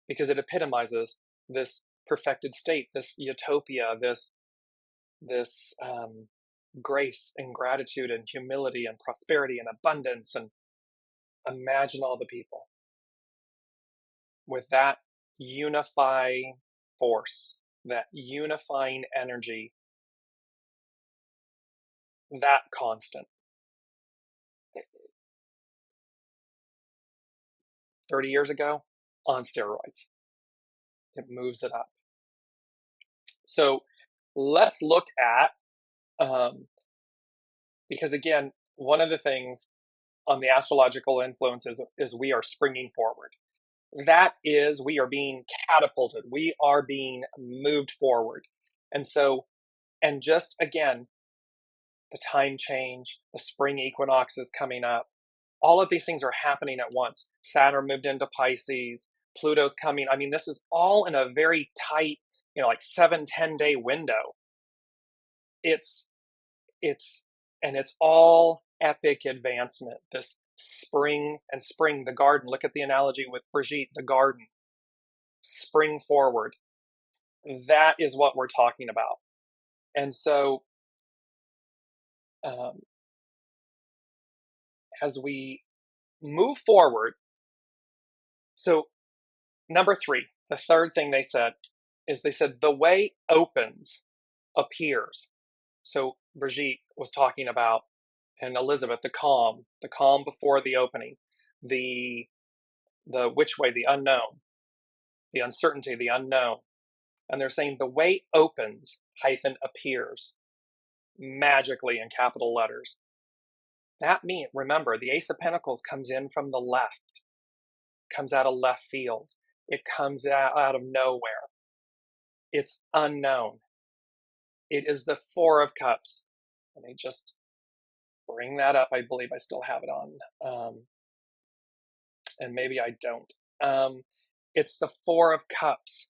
because it epitomizes this perfected state, this utopia, this grace and gratitude and humility and prosperity and abundance. And imagine all the people with that unifying force, that unifying energy, that constant. 30 years ago, on steroids. It moves it up. So let's look at, because again, one of the things on the astrological influences is we are springing forward. That is, we are being catapulted. We are being moved forward. And so, and just again, the time change, the spring equinox is coming up. All of these things are happening at once. Saturn moved into Pisces. Pluto's coming. I mean, this is all in a very tight, like 7-10 day window. It's all epic advancement. This spring, the garden. Look at the analogy with Brigitte, the garden. Spring forward. That is what we're talking about. And so, as we move forward, so number 3, the third thing they said is the way opens, appears. So Brigitte was talking about, and Elizabeth, the calm before the opening, the which way, the unknown, the uncertainty, the unknown. And they're saying the way opens - appears magically in capital letters. That means, remember, the Ace of Pentacles comes in from the left, comes out of left field. It comes out of nowhere. It's unknown. It is the Four of Cups. Let me just bring that up. I believe I still have it on. And maybe I don't. It's the Four of Cups.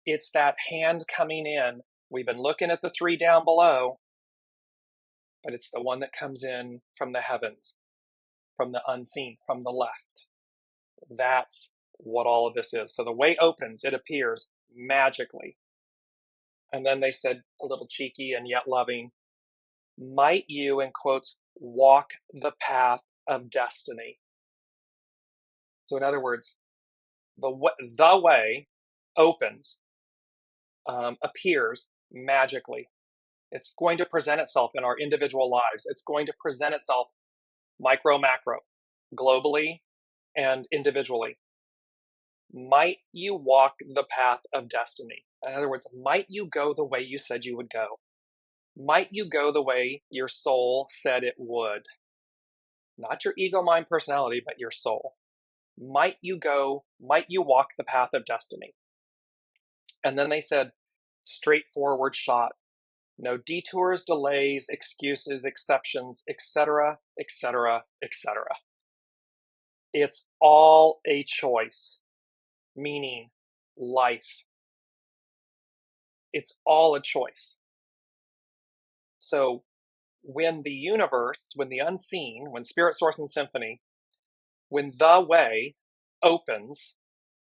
It's that hand coming in. We've been looking at the 3 down below, but it's the one that comes in from the heavens, from the unseen, from the left. That's what all of this is. So the way opens, it appears magically. And then they said, a little cheeky and yet loving, might you, in quotes, walk the path of destiny. So in other words, the way opens, appears magically. It's going to present itself in our individual lives. It's going to present itself micro, macro, globally and individually. Might you walk the path of destiny? In other words, might you go the way you said you would go? Might you go the way your soul said it would? Not your ego, mind, personality, but your soul. Might you walk the path of destiny? And then they said, straightforward shot. No detours, delays, excuses, exceptions, etc., etc., etc. It's all a choice, meaning life. It's all a choice. So when the universe, when the unseen, when Spirit, Source, and Symphony, when the way opens,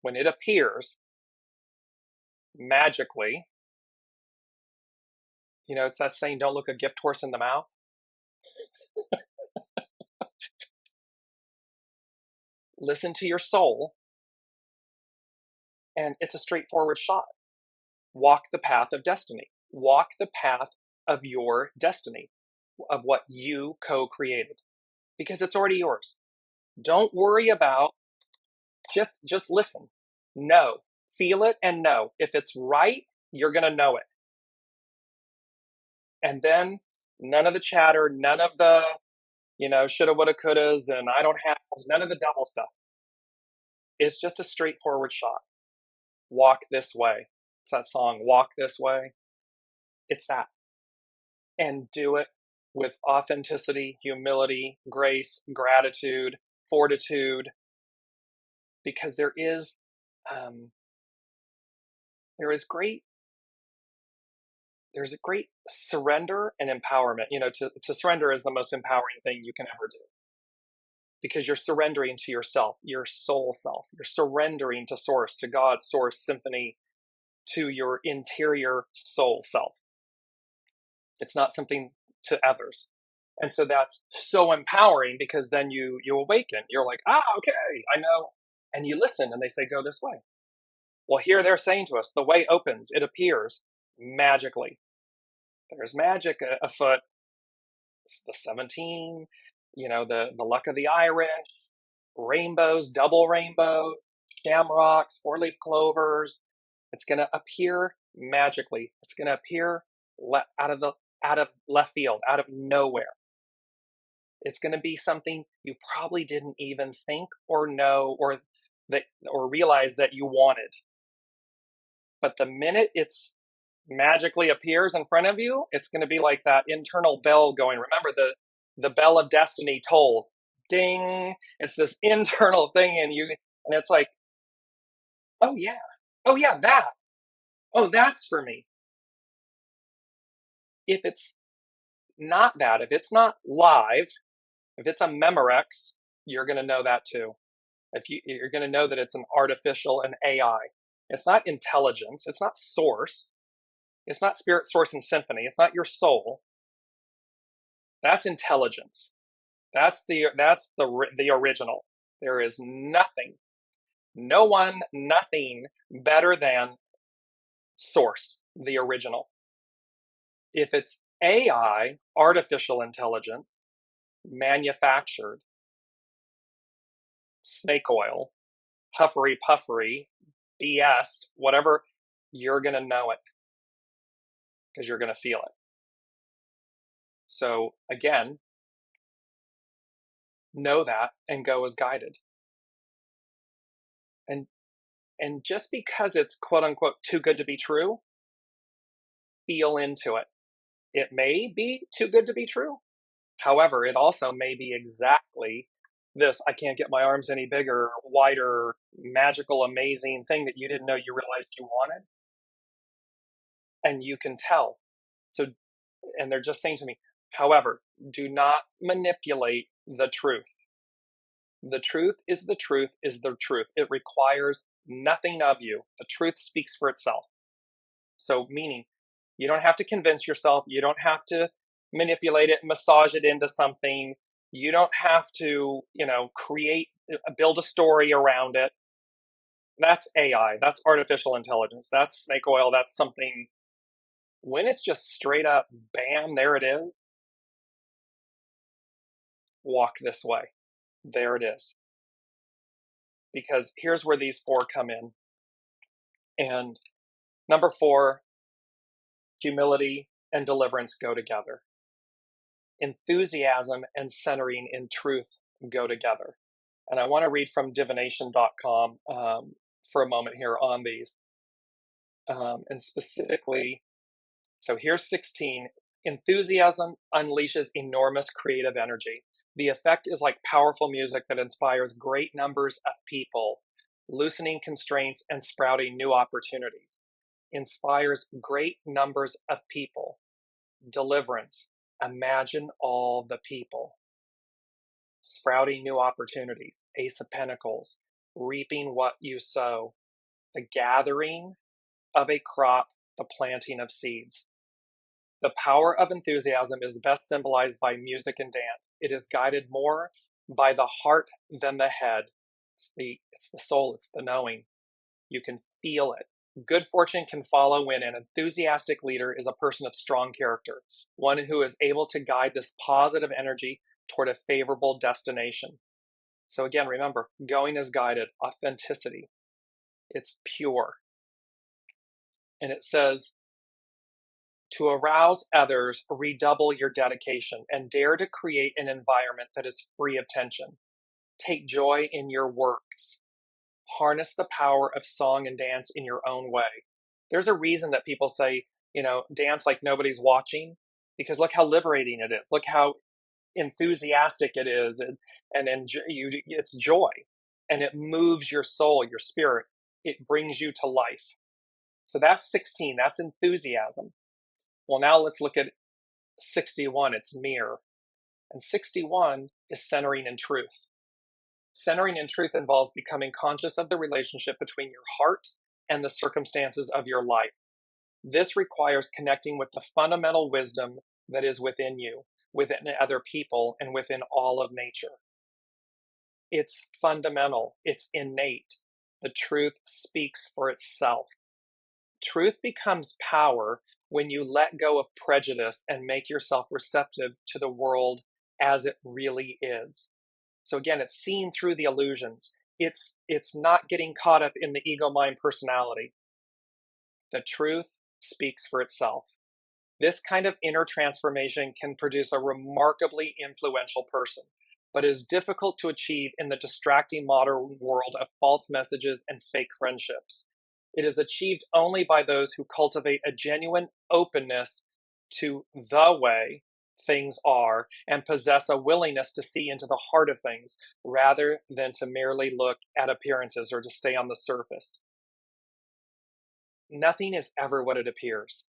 when it appears magically, it's that saying, don't look a gift horse in the mouth. Listen to your soul, and it's a straightforward shot. Walk the path of destiny. Walk the path of your destiny, of what you co-created, because it's already yours. Don't worry about, just listen. Know, feel it and know. If it's right, you're going to know it. And then none of the chatter, none of the, shoulda, woulda, couldas, and I don't have, none of the double stuff. It's just a straightforward shot. Walk this way. It's that song, Walk This Way. It's that. And do it with authenticity, humility, grace, gratitude, fortitude, because there is there's a great surrender and empowerment. To surrender is the most empowering thing you can ever do, because you're surrendering to yourself, your soul self. You're surrendering to Source, to God, Source, Symphony, to your interior soul self. It's not something to others. And so that's so empowering, because then you awaken. You're like, okay, I know. And you listen, and they say, go this way. Well, here they're saying to us, the way opens, it appears magically. There's magic afoot. It's the 17, the luck of the Irish, rainbows, double rainbows, shamrocks, four-leaf clovers. It's going to appear magically. It's going to appear out of left field, out of nowhere. It's going to be something you probably didn't even think or know or realize that you wanted. But the minute it's magically appears in front of you, it's going to be like that internal bell going. Remember, the bell of destiny tolls. Ding. It's this internal thing in you, and it's like, oh yeah, that. Oh, that's for me. If it's not that, if it's not live, if it's a Memorex, you're going to know that too. You're going to know that it's an artificial, an AI. It's not intelligence. It's not Source. It's not Spirit, Source, and Symphony. It's not your soul. That's intelligence. That's the original. There is nothing, no one, nothing better than Source, the original. If it's AI, artificial intelligence, manufactured, snake oil, puffery, BS, whatever, you're going to know it, because you're going to feel it. So again, know that and go as guided. And just because it's quote unquote too good to be true, feel into it. It may be too good to be true. However, it also may be exactly this, I can't get my arms any bigger, wider, magical, amazing thing that you didn't know you realized you wanted. And you can tell. So, and they're just saying to me, however, do not manipulate the truth. The truth is the truth is the truth. It requires nothing of you. The truth speaks for itself. So meaning, you don't have to convince yourself. You don't have to manipulate it, massage it into something. You don't have to, build a story around it. That's AI. That's artificial intelligence. That's snake oil. That's something. When it's just straight up, bam, there it is. Walk this way. There it is. Because here's where these four come in. And number 4, humility and deliverance go together. Enthusiasm and centering in truth go together. And I want to read from divination.com for a moment here on these. And specifically, So here's 16. Enthusiasm unleashes enormous creative energy. The effect is like powerful music that inspires great numbers of people, loosening constraints and sprouting new opportunities. Inspires great numbers of people. Deliverance. Imagine all the people. Sprouting new opportunities. Ace of Pentacles. Reaping what you sow. The gathering of a crop, the planting of seeds. The power of enthusiasm is best symbolized by music and dance. It is guided more by the heart than the head. It's the soul, it's the knowing. You can feel it. Good fortune can follow when an enthusiastic leader is a person of strong character, one who is able to guide this positive energy toward a favorable destination. So again, remember, going is guided, authenticity. It's pure. And it says, to arouse others, redouble your dedication and dare to create an environment that is free of tension. Take joy in your works. Harness the power of song and dance in your own way. There's a reason that people say, dance like nobody's watching, because look how liberating it is. Look how enthusiastic it is, and it's joy, and it moves your soul, your spirit. It brings you to life. So that's 16. That's enthusiasm. Well, now let's look at 61. It's mirror. And 61 is centering in truth. Centering in truth involves becoming conscious of the relationship between your heart and the circumstances of your life. This requires connecting with the fundamental wisdom that is within you, within other people, and within all of nature. It's fundamental. It's innate. The truth speaks for itself. Truth becomes power when you let go of prejudice and make yourself receptive to the world as it really is. So again, it's seeing through the illusions. It's not getting caught up in the ego mind personality. The truth speaks for itself. This kind of inner transformation can produce a remarkably influential person, but is difficult to achieve in the distracting modern world of false messages and fake friendships. It is achieved only by those who cultivate a genuine openness to the way things are and possess a willingness to see into the heart of things rather than to merely look at appearances or to stay on the surface. Nothing is ever what it appears.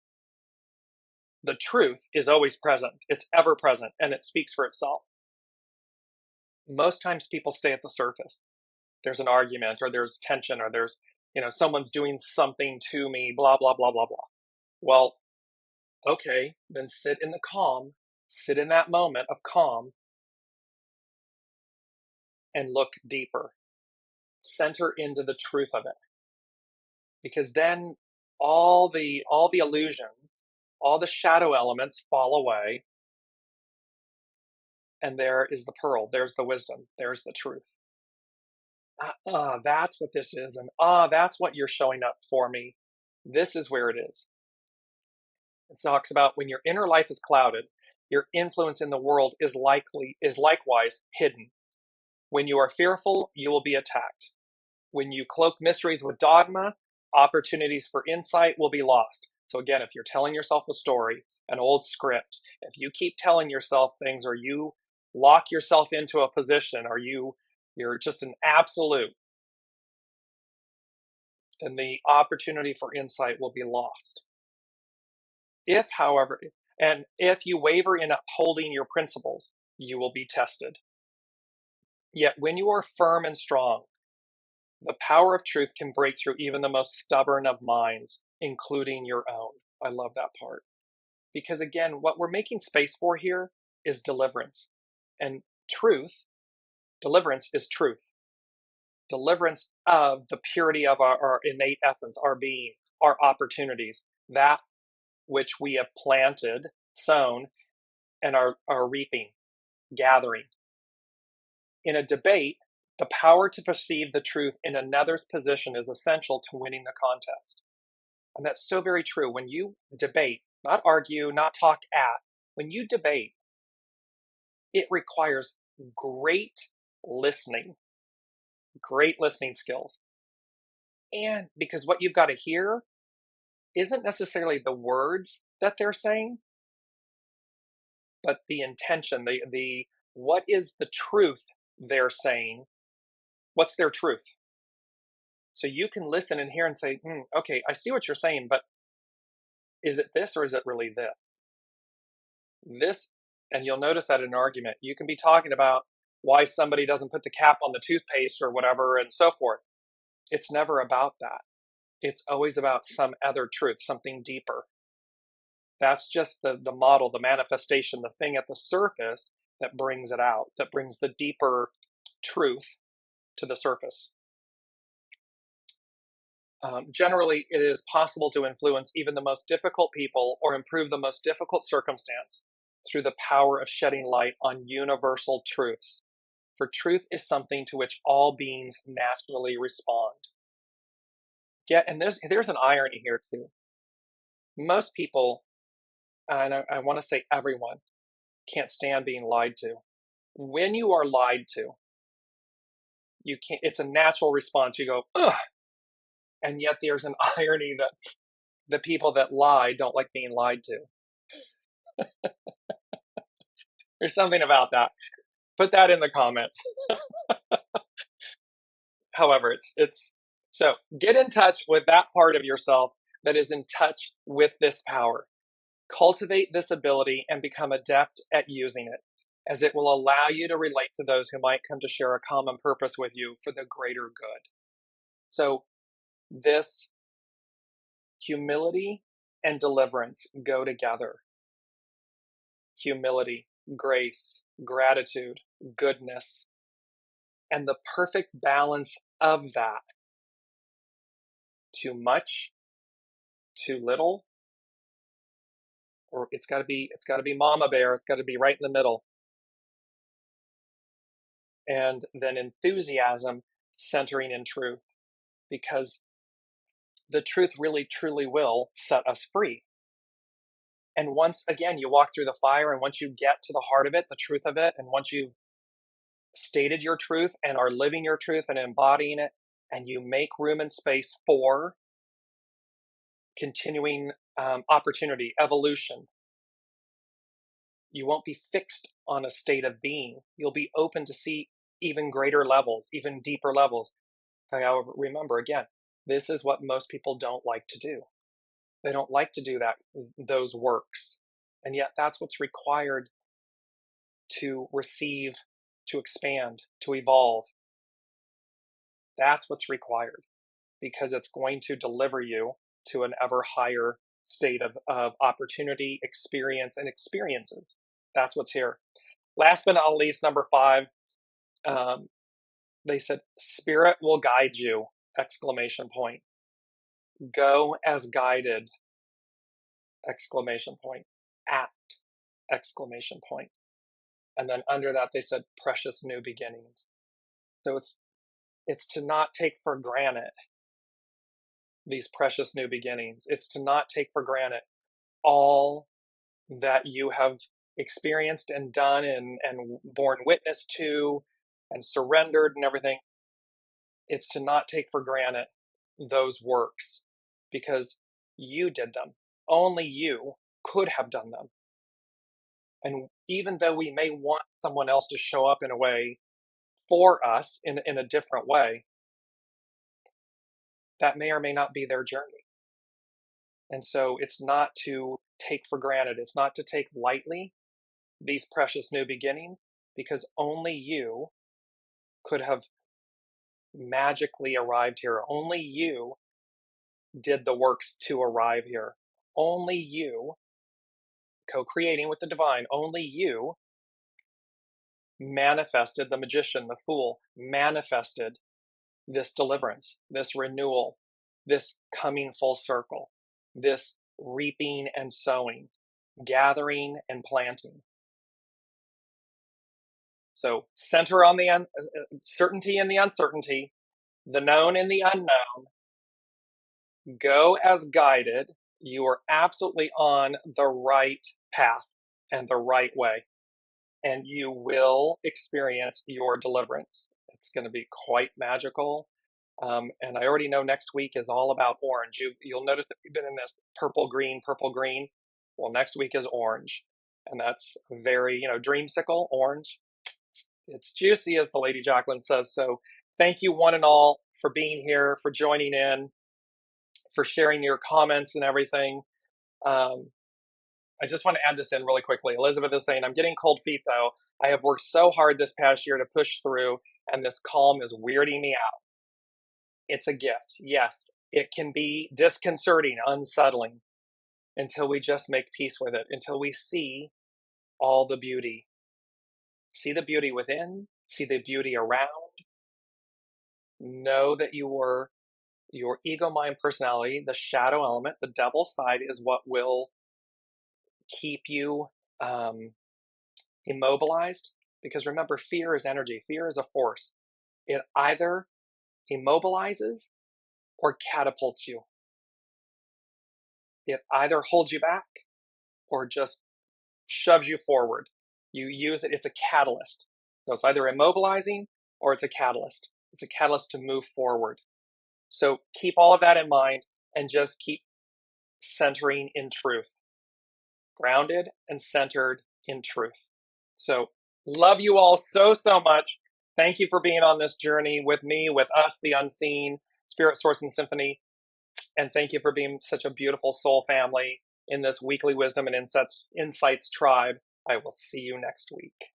The truth is always present. It's ever present, and it speaks for itself. Most times people stay at the surface. There's an argument, or there's tension, or there's, someone's doing something to me, blah, blah, blah, blah, blah. Well, okay, then sit in the calm, sit in that moment of calm, and look deeper. Center into the truth of it. Because then all the illusions, all the shadow elements fall away, and there is the pearl, there's the wisdom, there's the truth. That's what this is, and that's what you're showing up for me. This is where it is. It talks about when your inner life is clouded, your influence in the world is likewise hidden. When you are fearful, you will be attacked. When you cloak mysteries with dogma, opportunities for insight will be lost. So again, if you're telling yourself a story, an old script, if you keep telling yourself things, or you lock yourself into a position, or you're just an absolute, then the opportunity for insight will be lost. If, however, if you waver in upholding your principles, you will be tested. Yet when you are firm and strong, the power of truth can break through even the most stubborn of minds, including your own. I love that part. Because again, what we're making space for here is deliverance. And deliverance is truth. Deliverance of the purity of our innate essence, our being, our opportunities, that which we have planted, sown, and are reaping, gathering. In a debate, the power to perceive the truth in another's position is essential to winning the contest. And that's so very true. When you debate, not argue, not talk at, when you debate, it requires great listening skills. And because what you've got to hear isn't necessarily the words that they're saying, but the intention, the what is the truth they're saying? What's their truth? So you can listen and hear and say, okay, I see what you're saying, but is it this or is it really this? This, and you'll notice that in an argument, you can be talking about why somebody doesn't put the cap on the toothpaste or whatever and so forth. It's never about that. It's always about some other truth, something deeper. That's just the model, the manifestation, the thing at the surface that brings it out, that brings the deeper truth to the surface. Generally, it is possible to influence even the most difficult people or improve the most difficult circumstance through the power of shedding light on universal truths. For truth is something to which all beings naturally respond. And there's an irony here too. Most people, and I want to say everyone, can't stand being lied to. When you are lied to, you can't. It's a natural response. You go, ugh. And yet there's an irony that the people that lie don't like being lied to. There's something about that. Put that in the comments. However, it's so get in touch with that part of yourself that is in touch with this power. Cultivate this ability and become adept at using it, as it will allow you to relate to those who might come to share a common purpose with you for the greater good. So this humility and deliverance go together. Humility, grace, gratitude, goodness, and the perfect balance of that. Too much, too little, or it's got to be mama bear. It's got to be right in the middle. And then enthusiasm centering in truth, because the truth really truly will set us free. And once again you walk through the fire, and once you get to the heart of it, the truth of it, and once you've stated your truth and are living your truth and embodying it, and you make room and space for continuing opportunity, evolution, you won't be fixed on a state of being. You'll be open to see even greater levels, even deeper levels. However, remember again, this is what most people don't like to do. They don't like to do those works. And yet that's what's required to receive, to expand, to evolve. That's what's required, because it's going to deliver you to an ever higher state of opportunity, experience, and experiences. That's what's here. Last but not least, number 5, they said, spirit will guide you, exclamation point. Go as guided, exclamation point. Act, exclamation point. And then under that, they said, precious new beginnings. So it's to not take for granted these precious new beginnings. It's to not take for granted all that you have experienced and done and borne witness to and surrendered and everything. It's to not take for granted those works, because you did them. Only you could have done them. And even though we may want someone else to show up in a way for us in a different way, that may or may not be their journey. And so it's not to take for granted. It's not to take lightly these precious new beginnings, because only you could have magically arrived here. Only you did the works to arrive here. Only you, co-creating with the divine, only you manifested, the magician, the fool, manifested this deliverance, this renewal, this coming full circle, this reaping and sowing, gathering and planting. So center on the certainty and the uncertainty, the known and the unknown. Go as guided. You are absolutely on the right path and the right way, and you will experience your deliverance. It's going to be quite magical. And I already know next week is all about orange. You'll notice that we've been in this purple green. Well, next week is orange. And that's very, dreamsicle, orange. It's juicy, as the Lady Jacqueline says. So thank you, one and all, for being here, for joining in, for sharing your comments and everything. I just want to add this in really quickly. Elizabeth is saying, I'm getting cold feet though. I have worked so hard this past year to push through, and this calm is weirding me out. It's a gift. Yes, it can be disconcerting, unsettling, until we just make peace with it, until we see all the beauty. See the beauty within, see the beauty around. Know that your ego, mind, personality, the shadow element, the devil side, is what will keep you immobilized. Because remember, fear is energy. Fear is a force. It either immobilizes or catapults you. It either holds you back or just shoves you forward. You use it, it's a catalyst. So it's either immobilizing or it's a catalyst. It's a catalyst to move forward. So keep all of that in mind and just keep centering in truth. Grounded and centered in truth. So love you all so, so much. Thank you for being on this journey with me, with us, the unseen, Spirit, Source, and Symphony. And thank you for being such a beautiful soul family in this weekly Wisdom and Insights tribe. I will see you next week.